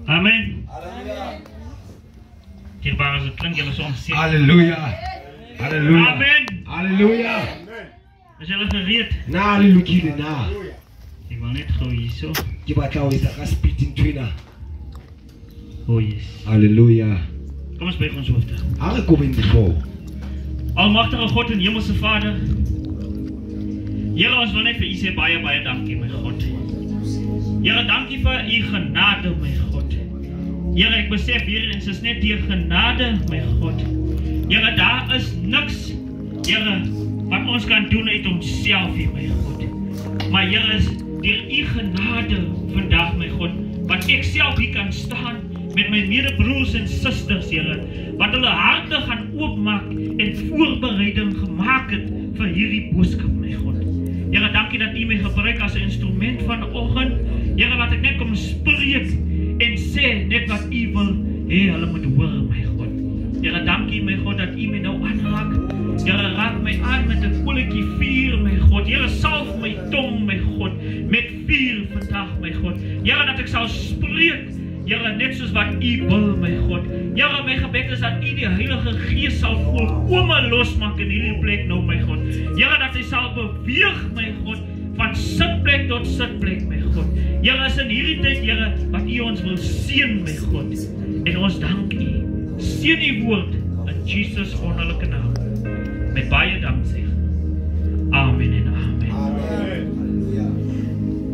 Amen. Dierbare, so klink julle soms sê. Halleluja. Halleluja. Amen. Halleluja. Is julle gereed? Na lelukile na. Ek wil net gou hierso. Ke batla ho etsa ka speed ntwena. Oh yes. Halleluja. Kom ons buig ons hoofde. Ha re kom in die voor. Almagtige God en Hemelse Vader. Here, ons wil net vir U sê baie dankie, my God. Here, dankie vir U genade, my God. Here, ek besef hier en is net deur genade, my God. Here, daar is niks, Here, wat ons kan doen uit onsself hier, my God. Maar Here, is deur U genade vandag, my God, wat ek self hier kan staan met my medebroers en susters, Here, wat hulle harte gaan oopmaak en voorbereiding gemaak het vir hierdie boodskap, my God. Here, dankie dat U my gebruik as 'n instrument vanoggend. Here, laat ek net kom spreek en sê net wat U wil hê hulle moet hoor, my God. Here, dankie my God dat U my nou aanraak. Here, raak my aan met 'n kolletjie vuur, my God. Here, salf my tong, my God, met vuur vandag, my God. Here, dat ek sal spreek, Here, net soos wat U wil, my God. Here, my gebed is dat U die Heilige Gees sal volkome losmaak in hierdie plek nou, my God. Here, dat hy sal beweeg, my God, van sitplek tot sitplek, my God. Here, is in hierdie tyd, Here, wat U ons wil seën, my God. En ons dank U. Seën U woord in Jesus wonderlike naam. Met baie dank sê. Amen en amen. Amen.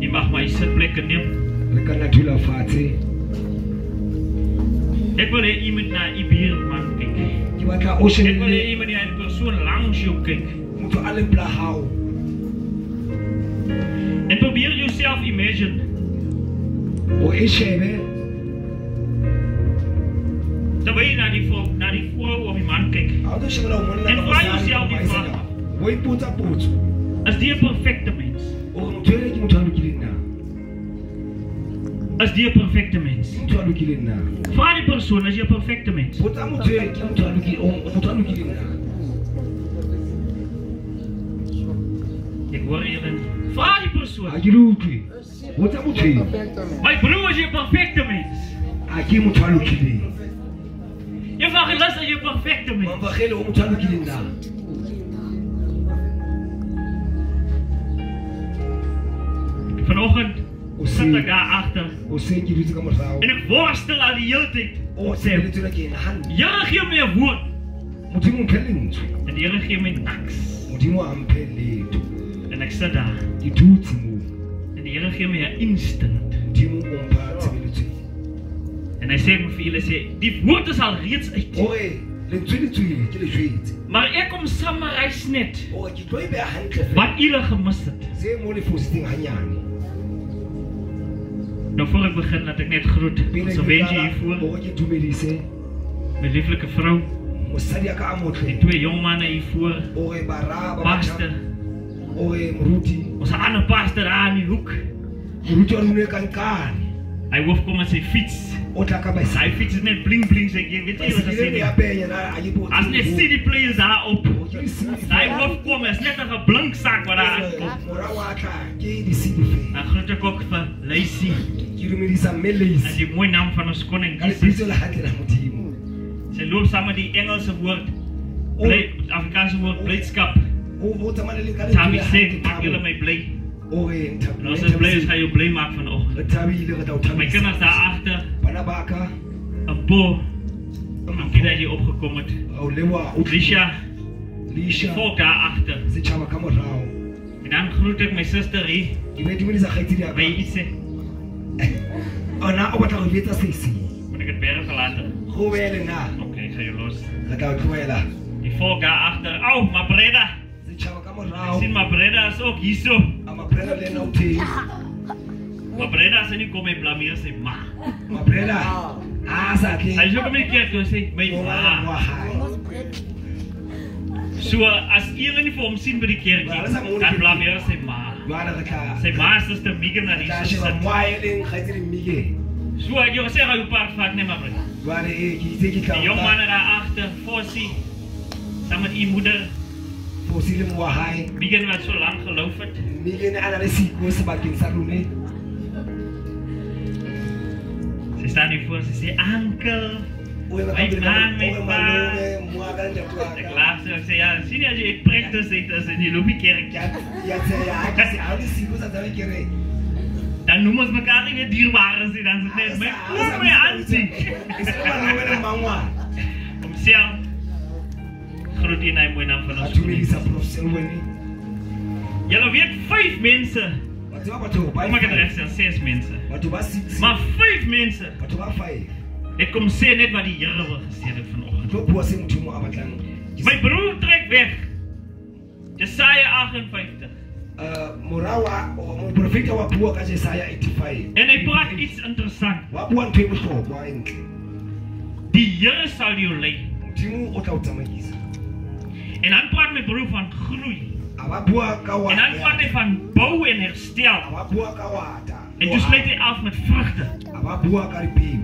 U mag my sitplekke neem. Re kan natula fatshe. Ek wil hê u moet na u buurman kyk. Ke batla o Ek wil hê shebile u moet na 'n persoon langs jou kyk. motho a leng pela hao. En probeer jouself imagine. O e shebe Terwyl jy na die vrou of die man kyk. ha o tlo shebela ho monna En le vra mosadi yourself kapa die baisana. vraag. O ipotsa potso Is die 'n perfekte mens? o re motho ene ke motho a lokileng na. Is die 'n perfekte mens? Ke motho a lokileng na. Vra die persoon, is jy 'n perfekte mens? Potsa motho ene ke motho a lokileng na. Ek hoor julle. Vra die persoon. Ha ke le utlwe. Potsa motho ene. My broer, is jy 'n perfekte mens? Ha ke motho a lokileng. Jy vra gelas as jy 'n perfekte mens. Mambagele o motho a lokileng na. Vanoggend sit ek daar agter O se ke dutse ka morao. en ek worstel al die hele tyd. O se le tsela ke nahana. Here gee my 'n woord Modimo mphe lentswe. en die Here gee my niks. Modimo a mphe letho. En ek sit daar Ke dutse moo. en die Here gee my 'n instant. Modimo o mpha tshebeletso. En hy sê vir julle sê die woord is al reeds uit. Ore lentswe le tswile ke le jwetse. Maar ek kom summarize net Ore ke tlo e beha hantle fela. wat julle gemis het. Se mo le fositseng hanyane. Nou voor ek begin laat ek net groet. So wens jy hiervoor Ore ke dumedise. my lieflike vrou, Mosadi a ka a die motle. twee jong manne hiervoor, Ore baraba. pastor, Ore moruti. ons ander pastor daar in die hoek. Moruti a rune ka nkane. Hy hoef kom met sy fiets. O tla ka Sy baisai. fiets is net bling bling sê jy weet jy wat Baisai gesê le ya het. penya na a ye bo. As net CD players daar op. Ke di CD. Hy hoef kom is net 'n blink sak wat daar aankom. Mora wa tla ke di CD fe. Dan groet ek ook vir Lacey. Ke dumedisa Mellis. As die mooi naam van ons koning Ka le Jesus. bitso la hantle la Modimo. Sy loop saam met die Engelse woord, Afrikaanse woord blydskap. O tsamana le ka le. Tabi sê maak julle my bly. Ore En ons is bly as hy jou bly maak vanoggend. Re thabile re tla o My thabisa. kinders daar agter, Bana ba ka 'n bo. Dankie dat jy opgekom het. o lewa o Risha, Lisha volk daar agter. se chama ka morao. En dan groet ek my suster hier, Ke be dumedisa kgaitsedi ya by ka. Ise. Ona o batla go betsa sesi. Moet ek dit weer verlater? Go wele na. Okay, ek ga jou los. Re tla o tloela. Die volk daar agter. Au, my breda. Se chama ka Ek morao. sien my breda is ook hierso. Ama breda le na o te. My breda sê nie kom my blameer sê ma. Ma breda. Sa ke. Hy sê kom my kerk toe sê my Wa ma. hai. So as julle nie vir hom sien by die kerk nie, dan blameer sê ma. Bana re tla. Sy ma suster Megan na die Tla sheba suster. moae le kgaitsedi Mike. So ek jou sê hy part vat net maar breda. Bana ke itse ke Die jong tla. manne daar agter, Fossie, saam met u moeder, Fo sile mo hai. Megan wat so lank geloof het. Mike ne ana le siko sebakeng sa rone. Sy staan hier voor, sy sê, "Uncle, Oor my man, my pa." malome, moa ka ntate wa Ek ka. lag so, ek sê, "Ja, sien jy as jy practice het as in jy loop die kerk, Ja, sê ja, ek sê al die siekos dat hulle kere. dan noem ons mekaar nie weer dierbare sê, dan sê net, my oor my auntie." Ek sê malome na mangwa. Homself, groet jy na die mooi naam van ons Atumeli koning. sa professor weni. Julle weet 5 mense, Batho ba batho ba. kom ek het reg sê, 6 mense, Batho ba 6. maar 5 mense, Batho ba 5. het kom sê net wat die Here wil gesê het vanoggend. Tlo bua se motho mo a batlang. My broer trek weg. Jesaja 58. Morawa o profeta wa bua ka Jesaja 85. En hy praat iets interessant. Wa bua ntwe bohlokwa entle. Die Here sal jou lei. Modimo o tla o tsamaisa. En dan praat my broer van groei. Aba bua ka wa. En dan praat hy van bou en herstel. Aba bua ka wata. En toe sluit hy af met vrugte. Aba bua ka ripiu.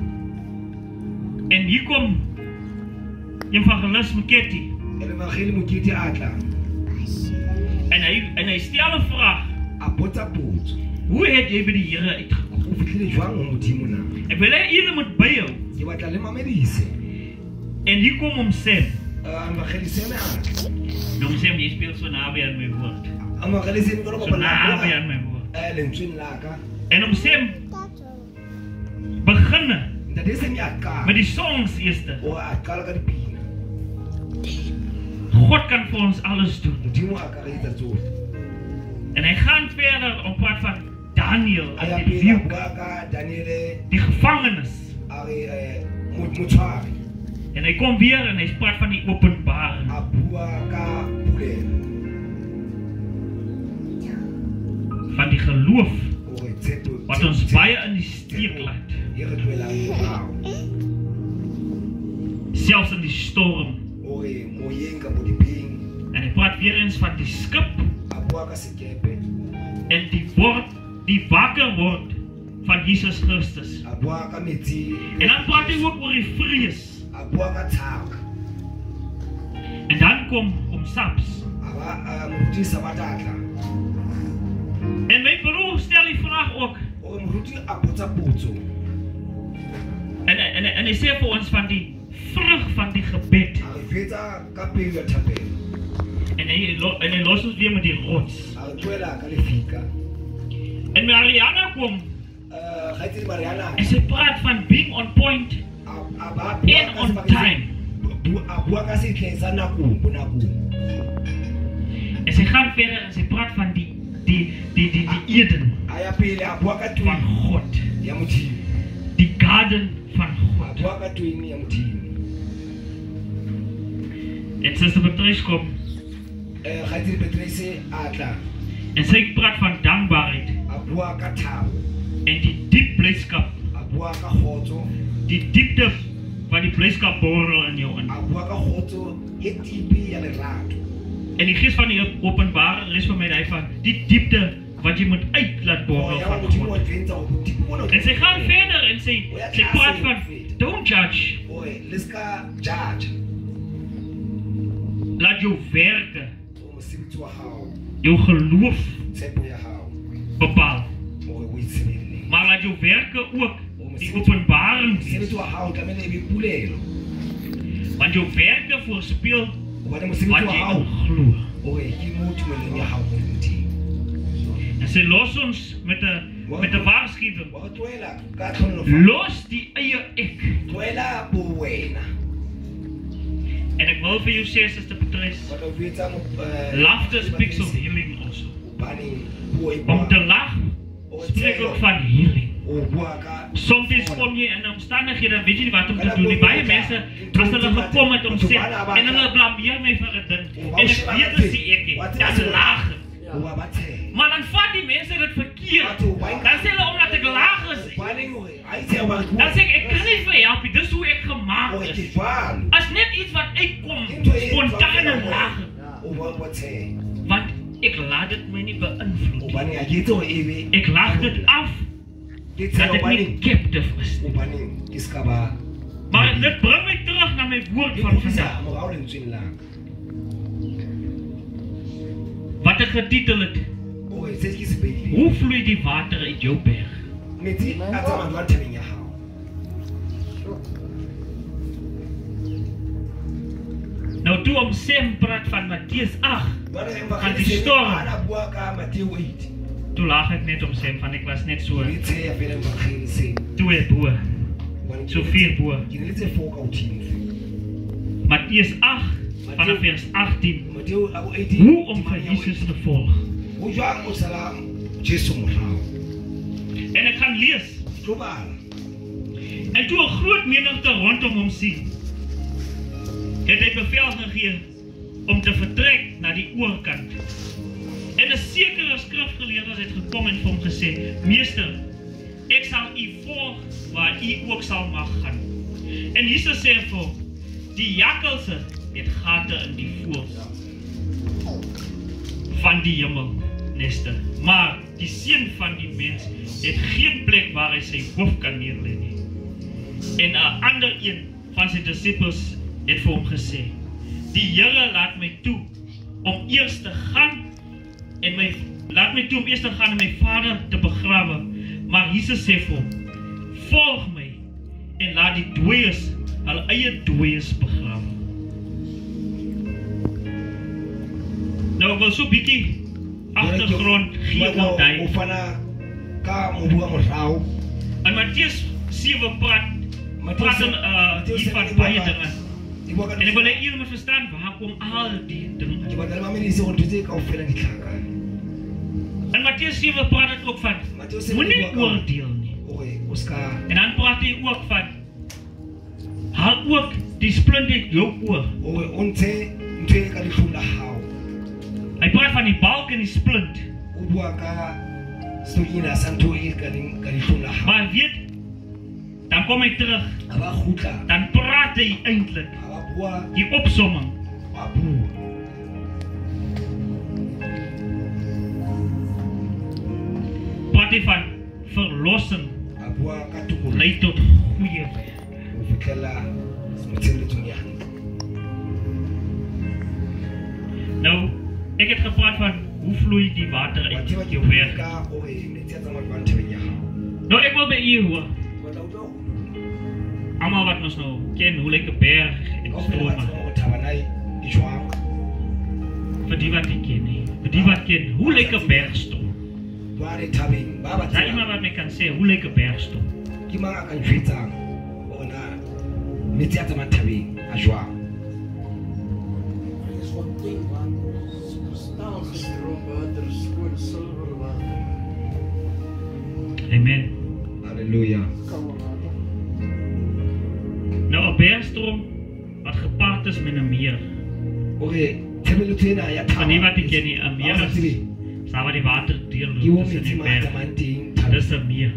En hier kom Evangelis Moketi. Evangelie Moketi atla. En hy stel 'n vraag. A botsa potso. Hoe het jy by die Here uitgekom? O fitlhile jwang ho modimo na? Ek wil hê julle moet byhou. Ke batla le mamedise. En hier kom homself. Evangelie sene a. Nou homself, jy speel so naby aan my woord. Evangelie sene ko So ba naby la. aan my woord. Lentsweng la ka. En homself beginne Ntate se nya ka. met die songs eerste. O a qala ka dipina. God kan vir ons alles doen. Modimo a ka re etsa tsohle. En hy gaan verder op pad van Daniel A ya en die pele a view, bua ka Daniele die gevangenis. a re motshwari. En hy kom weer en hy praat van die openbaring. A bua ka pulelo. Van die geloof O re tshepo. wat ons baie in die steek laat. E re tlohela morao. Selfs in die storm. O re moyeng ka mo dipeng. En hy praat weer eens van die skip A bua ka sekepe. en die wakker word van Jesus Christus. A bua ka metsi. En dan praat hy ook oor die vrees. A bua ka tshaka. En dan kom Saps. Aba moruti sa batatla. En my broer stel die vraag ook. O re moruti a botsa potso. En hy sê vir ons van die vrug van die gebed. A re fetsa ka pelo ya thapelo. En hy los ons weer met die rots. A re tlohela ka lefika. En Mariana kom Gaitsi Mariana. en sy praat van being on point Aba and on time. A bua ka setleng sa nakong mo nakong. En sy gaan verder en sy praat van die Eden A ya pele a bua ka van twin God. ya modimo. Die garden van A God. bua ka twin ya modimo. En Suster Patrice kom Gaitsi Petrese atla. en sy praat van dankbaarheid A bua ka thabo. en die diep blydskap. A bua ka kgotso. Die diepte van die blydskap borrel in jou in. A bua ka kgotso e tipi ya lerato. En die gees van die openbaring lees vir my daai van die diepte wat jy moet uit laat borrel Ya van modimo God. o ventsa go modimo o. En sy gaan verder en sy praat van don't judge, Oe, leska judge. laat jou werke, O mosebetsi wa hao. jou geloof Tshepo ya hao. bepaal. Ore o itshebelle. Maar laat jou werke ook die openbaring wees. Mosebetsi wa hao tlamehile e be pulelo. Want jou werke voorspeel Hobane wat mosebetsi wa jy hao glo. o ke mo tumelong ya hao mo modimo. En sy los ons met 'n waarskuwing. Wa go tlohela ka tlhonolofatso. Los die eie ek. Tlohela bowena. En ek wil vir jou sê, Suster Patrice, Wa tlo fetsa laughter speaks of healing also. Hobane puo e Om te bua. lag spreek ook van healing. O bua ka Soms kom jy in omstandighede, weet jy nie wat om te doen nie. Baie mense, as hulle gekom het om sê, en hulle blameer my vir 'n ding. En ek weet dit is ek. Dis lag. o wa bathe. Maar dan vat die mense dit verkeerd. Dan sê hulle omdat ek laag is. Hobane ore a itse wa Dan sê ek kan nie vir help nie. Dis hoe ek o gemaak ke is. jwalo. As net iets wat uitkom, Into e spontane lag. o wa bathe. Want ek laat dit my nie beïnvloed. Hobane a ke itse o ebe. Ek lag dit af Dit dat sê ek nie hobane captive is. hobane ke ska ba. Maar dit bring my terug na my woord van vandag. Morao lentsweng la ka. Wat ek getitel het, O se ke se beile. hoe vloei die water uit jou berg? Metsi a tsamaya jwang thabeng ya hao. Nou toe om Sam praat van Matteus 8, Wana gaan evangelie die sê storm. ana bua ka Matthew 8. Toe lag ek net om Sam, van ek was net so, Dit sê ya vele evangelie sê. 2 boe, so 4 boe. Jy net sê volk ou 10. Matteus 8, vanaf vers 18, Matthew au 18. hoe om vir Jesus te volg. Hoe jang o salam Jesu morao. En ek gaan lees, Global. en toe 'n groot menigte rondom hom sien, het hy bevel gegee om te vertrek na die oorkant. En 'n sekere skrifgeleerde het gekom en vir hom gesê, Meester, ek sal u volg waar u ook sal mag gaan. En Jesus sê vir hom, die jakkalse het gate in die voëls van die hemelneste, maar die seun van die mens het geen plek waar hy sy hoof kan neerlê nie. En 'n ander een van sy disippels het vir hom gesê, die Here laat my toe om eers te gaan en my Vader te begrawe. Maar Jesus sê vir hom, volg my en laat die dooies hul eie dooies begrawe. Nou ek wil so bietjie agtergrond gee oor O dit. fana ka mo bua morao. In Matteus 7 praat hier van baie dinge. En ek wil hê julle moet verstaan waar kom al die dinge. Ke batla ba me se go ntse ka ofela ditlhaka. In Matteus 7 praat dit ook van moenie oordeel nie. Oe, oska. En dan praat hy ook van haal ook die splint uit jou oor. Oe, ontse ntse ka dihlula hao. Hy praat van die balk en die splint. O bua ka stoyina santo e ka dihlula hao. Maar weet, dan kom hy terug. Aba khutla. Dan praat hy eintlik Aba bua die opsomming. abu. Praat hy van verlossing Abua ka tukulu. lei tot goeie werk. O fikela motshele tsunyana. Nou, ek het gepraat van hoe vloei die water uit Watse wat jou jy werk. ka oe metsi tsa mabanthe ya hao. Nou, ek wil by u hoor. Batla o tlo. Almal wat ons nou ken hoe lyk 'n berg en O fela strome. batla o thaba nai ishwang. Vir die wat nie ken nie. Vir die wat ken, hoe lyk 'n bergstroom? Tware thabeng ba ba Is daar iemand wat my kan sê hoe lyk 'n bergstroom? ke mang a ka njwetsang ona metsi a tsamayang thabeng a jwang. Er is wat ding van kristalgestroom water, skoon silverwater. Amen. Halleluja. Koue water. Nou 'n bergstroom wat gepaard is met 'n meer. Oke, tshebeletso ena ya Van die thaba. wat ek ken nie, 'n meer is daar waar die water Ke deurloop wo tussen metsi die ma berg. tsamayang teng Dis thabeng. 'n meer,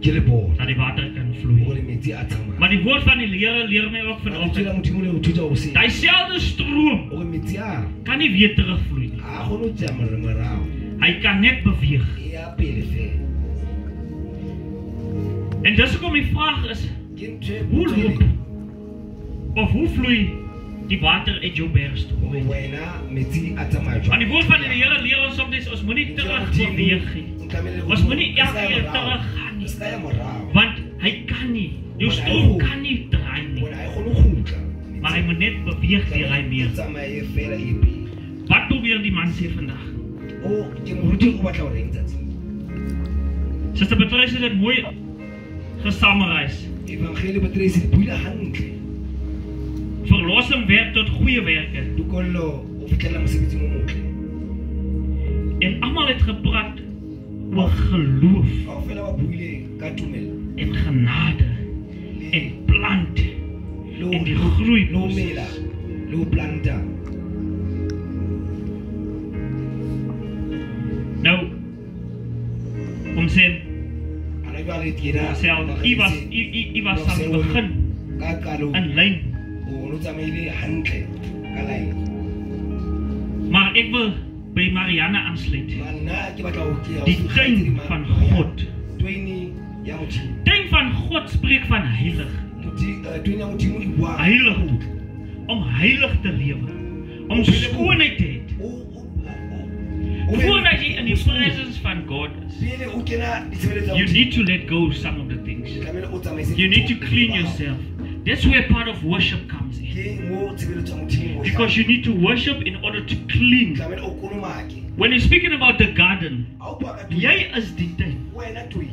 Ke lebone. dat die water kan Hore vloei. metsi a tsamaya. Maar die woord van die Here leer my ook Mantswe vanoggend, la modimo le ho thuta ho se. daai selfde stroom Hore metsi a kan nie weer terugvloei nie. a kgone ho tsamaya morao. Hy kan net beweeg. E ya pele fela. En dis hoekom die vraag is, Ke ntho e hoe botse loop of hoe vloei die water uit jou bergstroom? hore wena metsi a tsamaya jwang. Want die woord van die Here leer ons soms ons moenie terug beweeg nie. Ons moenie elke keer teruggaan nie. Ska ya morao. Want hy kan nie. Jou stroom kan nie draai nie. Bona e kgone ho kgutla. Maar hy moet net beweeg deur hy meer. Tsamaye fela e pele. Wat probeer die man sê vandag? O ke moruti o batla ho reng tsatsi. Suster Patricia het dit mooi gesummarize. Evangelie Patrice di buile hantle. Verlossing werk tot goeie werke. Dukollo o fitlhela mosebetsi mo motle. En almal het gepraat oor geloof Kaofela ba buile ka tumelo. en genade en plant en die groei. Lo mela, lo planta. Nou, om sê, Ana jwale tjena. self, u was aan die begin ka kalo. in lyn. O no tsamaile hantle ka lae. Maar ek wil by Marianne aansluit. Manna ke batla ho ke. Die tuin van God. Tuini ya modimo. Tuin van God spreek van heilig. Tuini ya modimo e bua. Heilig. Om heilig te lewe. Om skoonheid te hê. Voordat jy in die presence van God is, pele o kena ditshebeletso tsa you Modimo, need to let go of some of the things. tlamehile o tsamaise You need to dintho clean tsa hao. yourself. That's where part of worship comes in. Ke mo tshebeletso tsa Modimo, Because you need to worship in order to clean. tlamehile o kolomake. When you're speaking about the garden, Ha o bua ka tuin, jy is die tuin. wena tuin.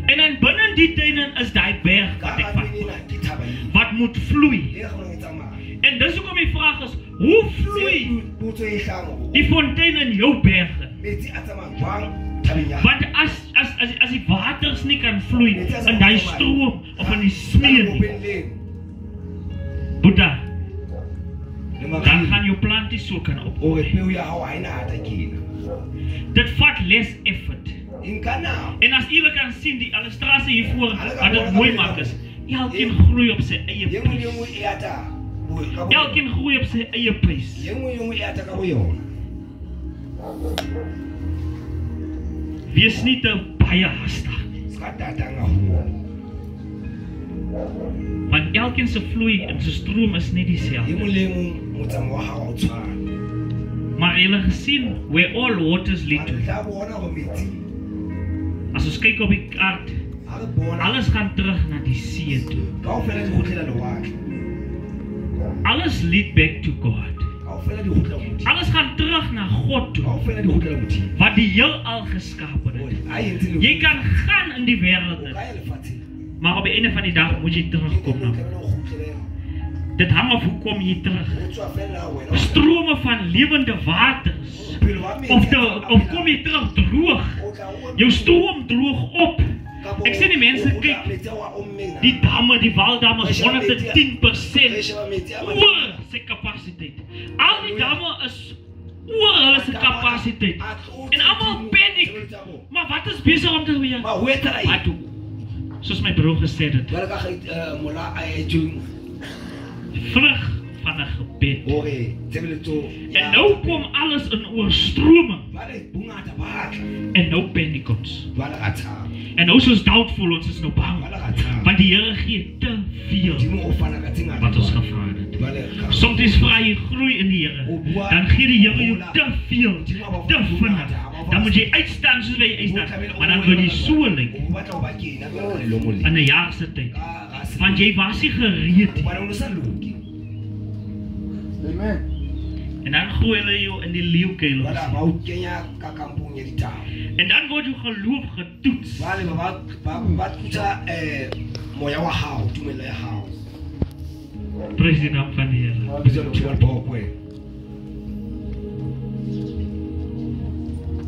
En dan binne die tuin is daai berg Ka wat ek ga van tuin ena ke thaba ena. wat moet vloei. E kgona go tsamaya. En dis hoekom die vraag is, hoe vloei Potso e hlahang hore die fontein in jou berge? metsi a tsamaya jwang thabeng ya hao. Want as die waters nie kan vloei in daai stroom of in die smeer nie, Bopelleng, Boeta, le dan mageng, gaan jou plant nie so kan op. hore peo ya hao ha ena atakela. Dit vat less effort. E nka nako. En as julle kan sien die illustrasie hiervoor wat dit mooi maak is, elkeen groei op sy eie Ye nngwe le pace. nngwe e ata ka bo- Elkeen groei op sy eie pace. Ye nngwe le nngwe e ata ka bo yona. Wees nie te baie hastig nie. Ska tatang haholo. Want elkeen se vloei en se stroom is nie Ye dieselfde. mong le mong motsamao wa hao ha o tshwane. Maar julle gesien where all waters lead Mara to. re tla bona hore metsi, As ons kyk op die kaart, ha re bona alles gaan terug na die see toe. kaofela di kgutlela lewatle. Alles lead back to God. Kaofela di kgutlela ho Modimo. Alles gaan terug na God toe, Kaofela di kgutlela ho Modimo. wat die heelal geskape het. Hore a entse le- Jy kan gaan in die O wêreld, ka ya lefatsheng. maar op die einde van die dag moet jy terugkom na. Tlamehile o kgutlele, Dit hang af hoe kom jy terug. o tswa fela wena. Strome van lewende waters. Bophelo ba metsi Of kom jy terug droog? o tla o- Jou stroom droog op. Kapo- Ek sien die mense o tla kyk, metsi a wa ommeng na. die damme, die waldamme is Re 110% sheba metsi a oor sy kapasiteit. Al die damme is oor hulle se kapasiteit. En almal paniek. Maar wat is besig om te gebeur? Maar hoe etsahala eng? Wat toe? Soos my broer gesê het, Jwale ka ge- mola a etsweng vrug van 'n gebed. hore tshebeletso ya- En nou kom alles in oorstroming. Jwale bongata ba tla. En nou paniek ons. Jwale ra tshaba. En nou soos doubtful, ons is nou bang. Jwale ra tshaba. Want die Here gee te veel Modimo o fana ka tse ngata wat ons jwale. gevra het. Jwale ka- Soms vra jy groei in die Here, dan gee die Here jou te veel, te vinnig. Dan moet jy uitstaan soos jy uitstaan, maar dan word jy so lyk O batla ho ba kena, jwale le molemo. in 'n jaar se tyd. Ka se- Want jy was nie gereed nie. Hobane o no sa loke. Amen. En dan gooi hulle jou in die leeukuil. Jwale ba o kenya ka kampong ya ditau. En dan word jou geloof getoets. Jwale ba tutsa moya wa hao, tumelo ya hao. Prys die naam van die Here. Bitsa motho wa bokwe.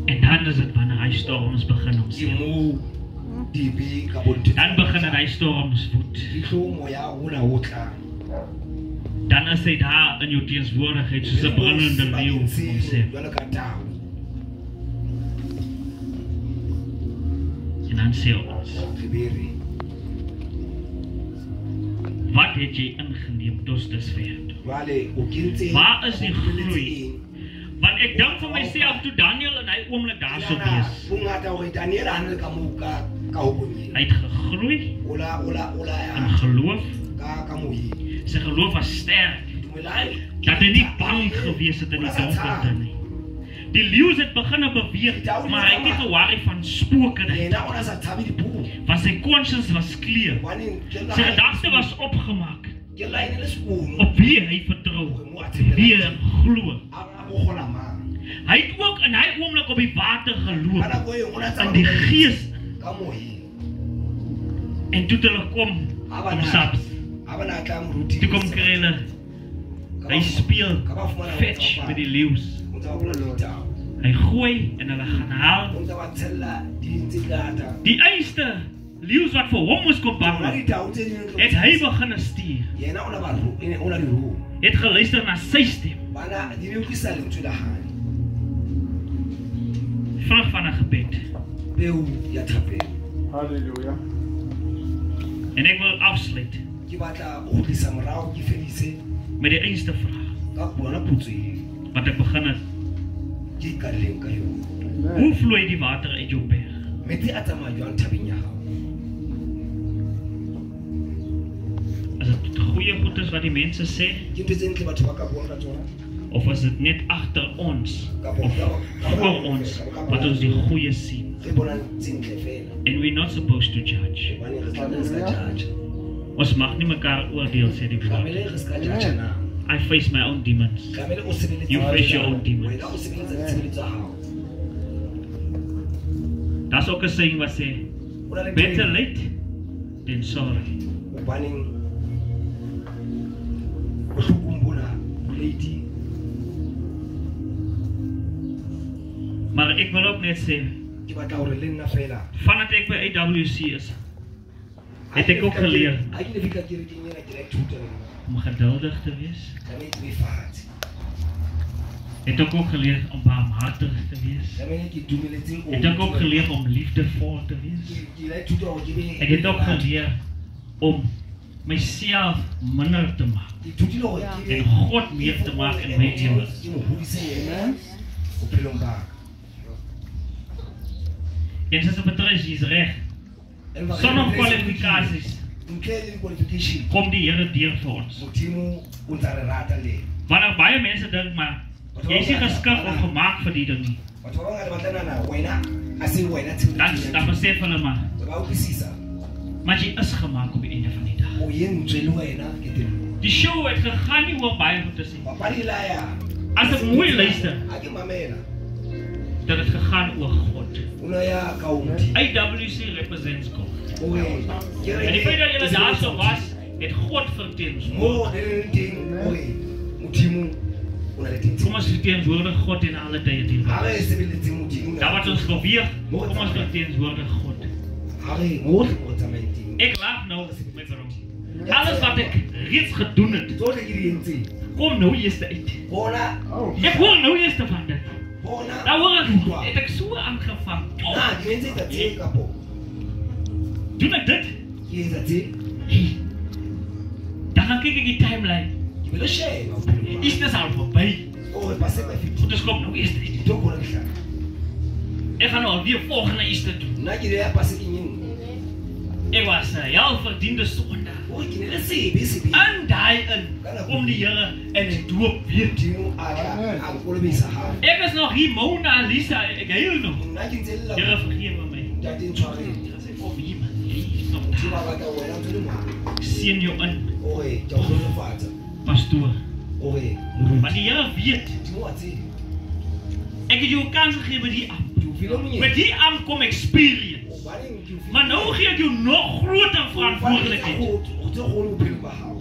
En dan is dit wanneer hy storms begin om Ke se. moo dibe ka bo ntho tse- Dan begin hy storms voed. Di tlo moya ona o tlang. Dan is hy daar in jou teenswoordigheid soos 'n brandende leeu om se. Jwale ka tau. En dan sê ons, Gebere. wat het jy ingeneem tot dusver? Jwale o kentse Waar is die o boletse groei? eng? Want ek dink vir myself toe Daniel in hy oomblik daar sou Nana, wees. bongata hore Daniel a hanele ka moo ka ho bonyeng. Hy het gegroei Ola in ya geloof. ka moyeng. Sy geloof was sterk. Dumelai. Dat hy nie bang gewees het in die donkerte nie. Die leeu's het begin beweeg, maar hy het nie gewaarig van spooke nie. Yena ona sa tshabe dipuo. Want sy conscience was clear. Wanneer Sy gedagte was opgemaak ke line le skoon. op wie hy vertrou, wie hy glo. Anga go gola mang. Hy het ook in hy oomblik op die water geloop, Kana go ye ona in die gees. ka moyeng. En toe het hulle kom om saps. Abana tla moruti. Toe kom kry hulle, hy speel fetch met die leeu's. Hy gooi en hulle gaan haal. Die eerste leeu's wat vir hom moes kom bang maak, het hy begin stuur. Het geluister na sy stem. Vrug van 'n gebed. Hallelujah. En ek wil afsluit met die eerste vraag wat ek begin het. Hoe vloei die water uit jou berg? As dit goeie goed is wat die mense sê, Of is dit net agter ons of voor ons wat ons die goeie sien? Re bona tsentle fela. And we're not supposed to judge. Hobane re tla judge. Ons mag nie mekaar oordeel, sê die woord. Tlamehile re ska judge na. I face my own demons. Tlamehile o sebeletse. You face your own demons. Wena o sebeletse ditshebeletso tsa hao. Daar's ook 'n saying wat sê, better late than sorry. Hobane bohlokong bona lady. Maar ek wil ook net sê, Ke batla hore le nna fela. vandat ek by AWC is, het ek ook geleer Ha ke ne fika kerekeng ena ke la ithuta om geduldig te wees. tlamehile ke be fatshe. Het ek ook geleer om barmhartig te wees. Tlamehile ke dumeletse o. Het ek ook geleer om liefdevol te wees. Ke la ithuta hore ke be. Ek het ook geleer om myself minder te maak Ke ithutile hore ke be en God meer te maak in my lewe. Ke mo hodise yena bophelong ba ka. En soos Patrice is reg, sonder kwalifikasies Ntle le qualification. kom die Here deur vir ons. Modimo o ntse a re rata le. Wanneer baie mense dink maar jy is nie geskik of gemaak vir die ding nie. Batho ba bangata ba tla nahana wena a se wena Dan besef hulle maar, ba utlwisisa. maar jy is gemaak op die einde van die dag. O yentswe le wena ke teng. Die show het gegaan nie oor baie goed te sê. Papadi la ya. As ek mooi luister, Ha ke mamela. dat het gegaan oor God. Una ya ka umthi. AWC represents God. O ye. En die feit dat julle daar so was, het God verteenwoordig. Mo le ding. O ye. Modimo o na le ding. Kom ons verteenwoordig God in alle tye die Ha re wêreld. sebeletse modimo. Daar wat ons beweeg, kom ons verteenwoordig God. Ha re mo re tsamaya ding. Ek laat nou my vrou. Alles wat ek reeds gedoen het, Tsohle ke di entse. kom nou eers uit. Bona. Ek hoor nou eers van dit. Bona. Nou hoor ek, het ek so aangevang. Na, ke entse tsa tse kapo. Doen ek dit? Ke etsa tse. Hey. Dan gaan kyk ek die timeline. Ke wil share. Is dit al verby? O re passe by 50. Goed, dus kom nou eers uit. Toe kon ek gaan. Ek gaan nou alweer volgende Easter doen. Nna ke ya passe ke neng. Ek was heel verdiende sondag. O ke ne le sebe. En daai in om die Here in die doop weer. Modimo a tla a nkolobisa ha. Ek is nog hier, Mona Lisa, ek heel nog. Nna ke ntse le Here la. vergewe my. Ntate ntshware. Ek sê, kom hier man, hier nog Ke daar. ba batla wena ntse le ngwana. Ek sien jou in, O re ke o hlolefatsa. pastoor. O re Maar die Here weet, Modimo a tse. ek het jou 'n kans gegee met die amp. Ke o file monyetla. Met die amp kom experience. Hobaneng ke o file. Maar nou gee ek jou nog groter verantwoordelikheid. O tse kgolo bophelo ba hao.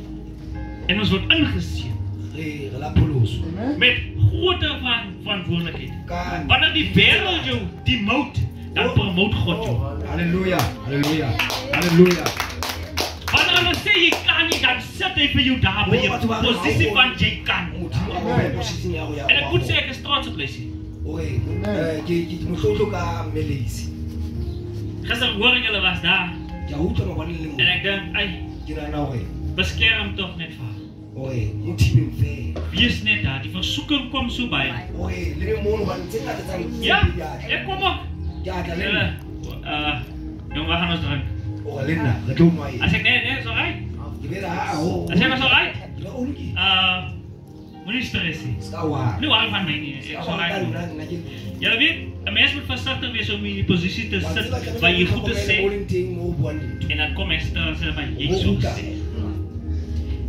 En ons word ingeseën Re la pholoso. met groter verantwoordelikheid. Ka. Wanneer die wêreld jou demote, dan promote God jou. Halleluja. Halleluja. Halleluja. Wanneer hulle sê jy kan nie, dan sit hy vir jou daar by jou posisie van jy kan. Modimo a mo beha posisieng ya ho ya. En ek moet sê ek is trots op Leslie. O re ke mohlolo ka Melisi. Gister hoor ek hulle was daar Ke a utlwa mabaneng le en mo. ek dink, ai, Ke nahana hore beskerm tog net vir haar. o re mo thibeng fela. Wees net daar, die versoeking kom so baie. O re le mono hobane tse ngata tsa Ja, ek kom op. Ke a tla le Julle, nna. jong, we gaan ons drink. O re le nna re tlo nwa As eng. ek nee, is alright. Ke be ra ho. As ek was alright. Ke o loki. Moenie stress nie. Ska wa. Nie waar van my nie, ek is alright. Julle weet, 'n mens moet versigtig wees om in die posisie te sit waar jy goed te sê en dan kom ek stil en sê maar jy so sê.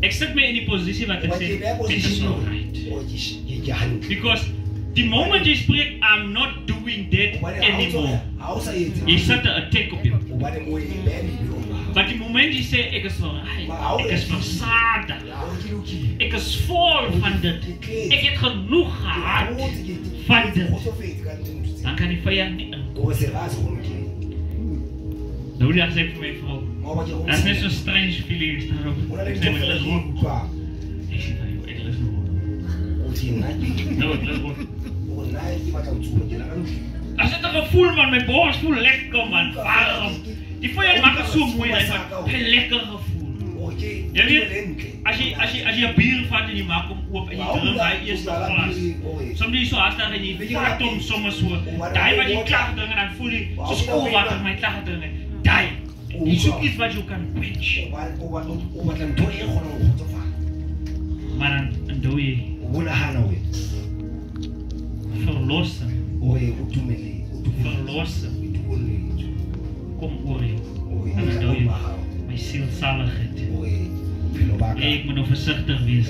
Ek sit my in die posisie wat ek sê, ek is alright. Because the moment jy spreek, I'm not doing that anymore. Jy sit 'n attack op jou. Maar die moment jy sê ek is alright, ek is versadig, ek is vol van dit, ek het genoeg gehad van dit, dan kan die vyand nie in. Nou die sê vir my vrou, dat is net so strange feelings daarop. Ek sê my lus word. Ek sê vir jou, ek lus word. Nou ek lus word. As dit 'n gevoel man, my bors voel lekker man, waarom? Die vyand maak dit so mooi, hy maak 'n lekker gevoel. Jy weet, as jy 'n bier vat en jy maak hom oop en jy drink hy eerste glas. Soms jy so hastig en jy vat hom sommer so. Daai wat jy klaar drink en dan voel jy so skool water my klaar drink. Daai. Jy soek iets wat jy kan quench. Maar dan doe jy Una hana we. Verlossing. Oye, utumele. Verlossing. Kom oor jou. Oye, En dan doe je my sielsaligheid. Oye, pelo baka. Ek moet nou versigtig wees.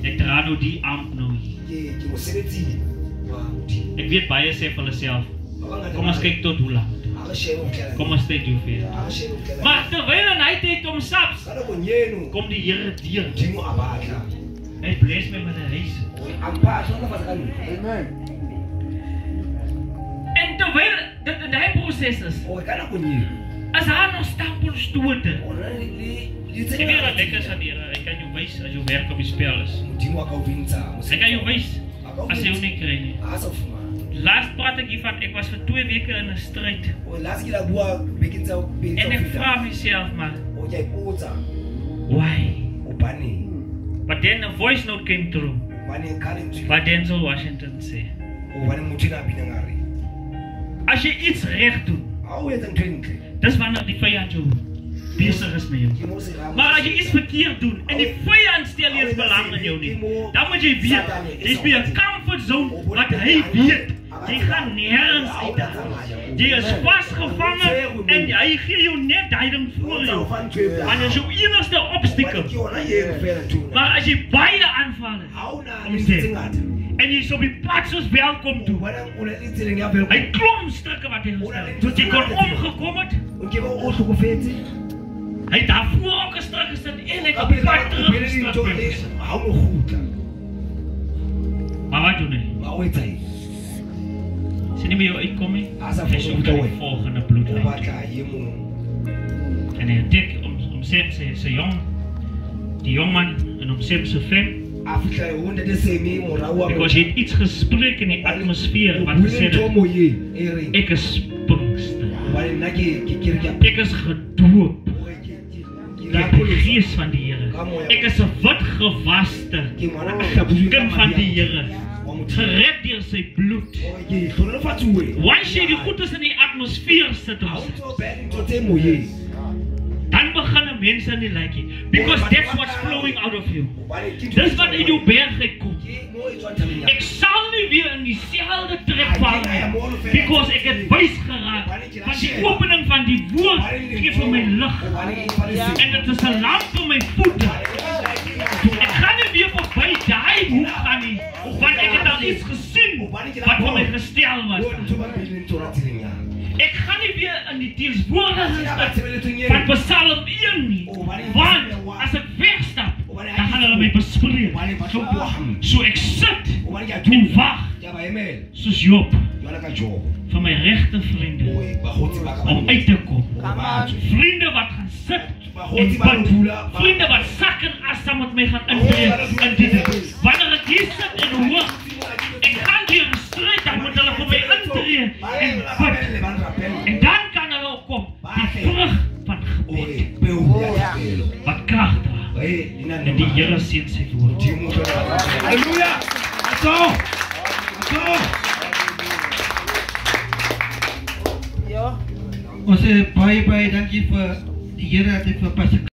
Ek dra nou die amp nou hier. Ek weet baie sê vir hulle self. Kom ons kyk tot hoe lank. Kom ons kyk hoeveel. Maar terwyl hy tyd om saps, kom die Here deur. Hy bless my met 'n huis. Amen. En terwyl dit in daai proses is, as hy nog stapelstote. Ek weet dat lekker aan Here. Ek kan jou wys as jou werk op die spel is. Ek kan jou wys as jy hom nie kry nie. Laat praat ek hiervan, ek was vir 2 weke in 'n stryd. En ek vra myself maar, why? But then a voice note came through. But Denzel Washington say, as jy iets reg doen, dis wanneer die vyand jou besig is met jou. Maar as jy iets verkeerd doen en die vyand stel nie eens belang in jou nie, dan moet jy weet, jy's by 'n comfort zone wat hy weet. Jy gaan nergens uit. Jy is vasgevange en hy gee jou net daai ding voor jou. Want dit is jou enigste obstakel. Maar as jy baie aanvalle, en jy is op die pad soos welkom toe, hy klomp stukke wat hy gestel het, tot jy kon omgekom het, hy daarvoor ook gestruk gesit en ek op die pad teruggestruk. Maar wat doen hy? Sien nie by jou uitkom nie, hy soek die volgende bloedlijn. En hy dik om sy jong, die jongman en om sy fem, because hy het iets gespreek in die atmosfeer wat gesê het, ek is Pinkster, ek is gedoop deur die gees van die Here, ek is 'n wit gewaste kind van die Here, gered deur sy bloed. Once jy die goedes in die atmosfeer sit, dan begin mense nie like jy, because that's what's flowing out of you. Dis wat in jou berg uitkom. Ek sal nie weer in dieselfde trek val nie, because ek het wys geraak, want die opening van die woord gee vir my lig, en dit is 'n lamp vir my voete. Ek gaan nie weer voorbij daai hoek gaan nie, want ek het al iets gesien wat vir my gestel was. Ek gaan nie weer in die teenswoordigheid van Psalm 1 nie, want as ek wegstap, dan gaan hulle my bespreek. So ek sit en wag, soos Job, vir my regte vriende om uit te kom. Vriende wat gaan sit en bid, vriende wat sak en as saam met my gaan intree in dit. Wanneer ek hier sit en hoor, ek gaan hier in stryd, dan moet hulle vir my intree en bid. En dan kan hulle ook kom, die vrug van gebed, wat krag dra, en die Here seën sy woord. Halleluja! Zo! Ons sê baie dankie vir die Here dat hy vir Pastor